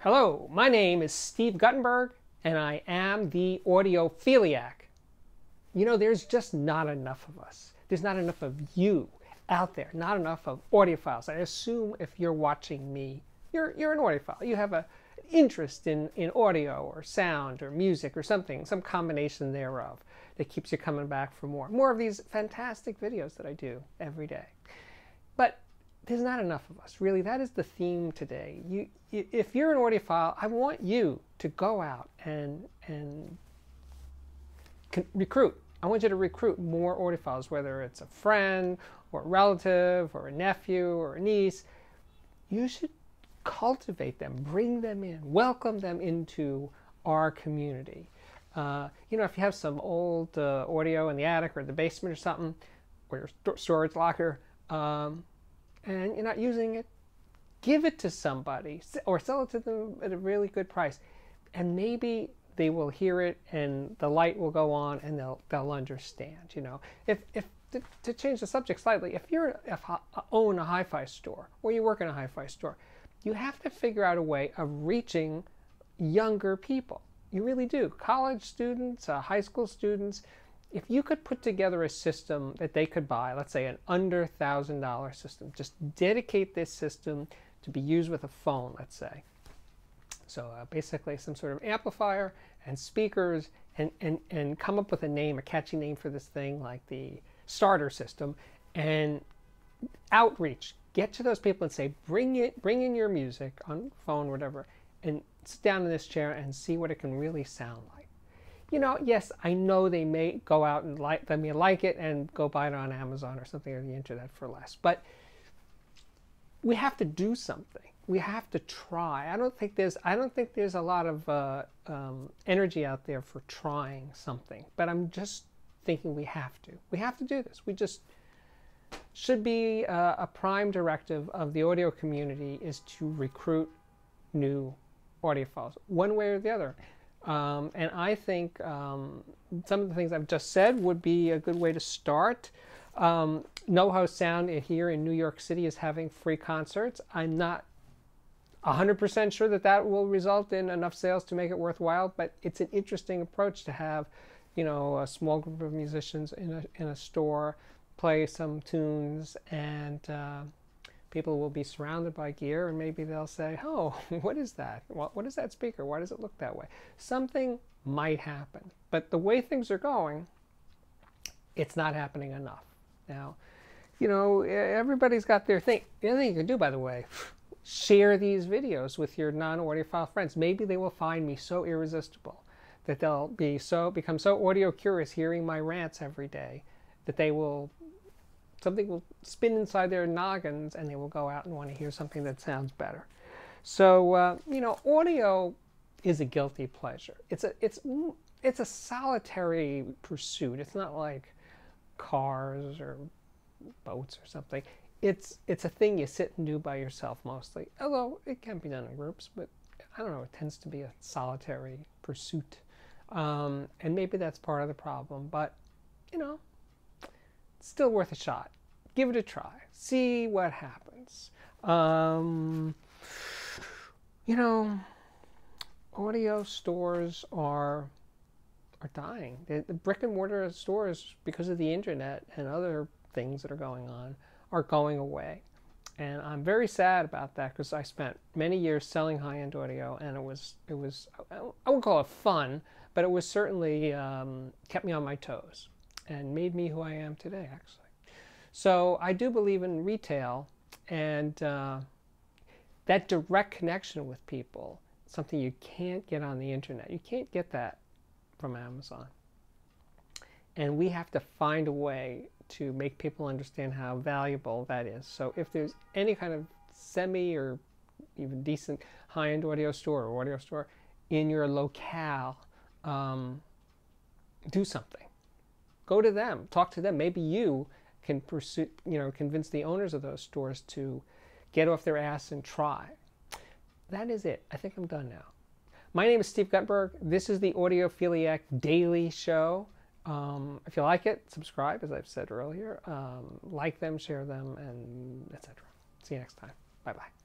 Hello, my name is Steve Guttenberg, and I am the Audiophiliac. You know, there's just not enough of us. There's not enough of you out there, not enough of audiophiles. I assume if you're watching me, you're an audiophile. You have an interest in audio or sound or music or something, some combination thereof that keeps you coming back for more. More of these fantastic videos that I do every day. But there's not enough of us. Really, that is the theme today. If you're an audiophile, I want you to go out and recruit. I want you to recruit more audiophiles, whether it's a friend or a relative or a nephew or a niece. You should cultivate them, bring them in, welcome them into our community. You know, if you have some old audio in the attic or the basement or something, or your storage locker, and you're not using it, give it to somebody or sell it to them at a really good price. And maybe they will hear it and the light will go on and they'll understand, you know. If to change the subject slightly, if you own a hi-fi store or you work in a hi-fi store, you have to figure out a way of reaching younger people. You really do. College students, high school students. If you could put together a system that they could buy, let's say an under $1,000 system, just dedicate this system to be used with a phone, let's say. So basically some sort of amplifier and speakers, and come up with a name, a catchy name for this thing, like the starter system, and outreach. Get to those people and say, bring in your music on phone, whatever, and sit down in this chair and see what it can really sound like. You know, yes, I know they may go out and like it and go buy it on Amazon or something, or the internet for less. But we have to do something. We have to try. I don't think there's a lot of energy out there for trying something. But I'm just thinking we have to. We have to do this. We just should be a prime directive of the audio community is to recruit new audiophiles, one way or the other. And I think some of the things I've just said would be a good way to start. Know How Sound here in New York City is having free concerts. I'm not 100% sure that will result in enough sales to make it worthwhile, but it's an interesting approach to have, you know, a small group of musicians in a store play some tunes, and people will be surrounded by gear, and maybe they'll say, oh, what is that? What is that speaker? Why does it look that way? Something might happen. But the way things are going, it's not happening enough. Now, you know, everybody's got their thing. The other thing you can do, by the way, share these videos with your non-audiophile friends. Maybe they will find me so irresistible that they'll become so audio curious hearing my rants every day that something will spin inside their noggins and they will go out and want to hear something that sounds better. So, you know, audio is a guilty pleasure. It's a solitary pursuit. It's not like cars or boats or something. It's a thing you sit and do by yourself mostly. Although it can be done in groups, but I don't know, it tends to be a solitary pursuit. And maybe that's part of the problem, but, you know, it's still worth a shot. Give it a try. See what happens. You know, audio stores are dying. The brick and mortar stores, because of the internet and other things that are going on, are going away. And I'm very sad about that, because I spent many years selling high-end audio, and it was I wouldn't call it fun, but it was certainly kept me on my toes and made me who I am today, actually. So I do believe in retail, and that direct connection with people, something you can't get on the internet. You can't get that from Amazon. And we have to find a way to make people understand how valuable that is. So if there's any kind of semi or even decent high-end audio store or audio store in your locale, do something. Go to them, talk to them. Maybe you can pursue, you know, convince the owners of those stores to get off their ass and try. That is it. I think I'm done now. My name is Steve Guttenberg. This is the Audiophiliac Daily Show. If you like it, subscribe, as I've said earlier. Like them, share them, and etc. See you next time. Bye-bye.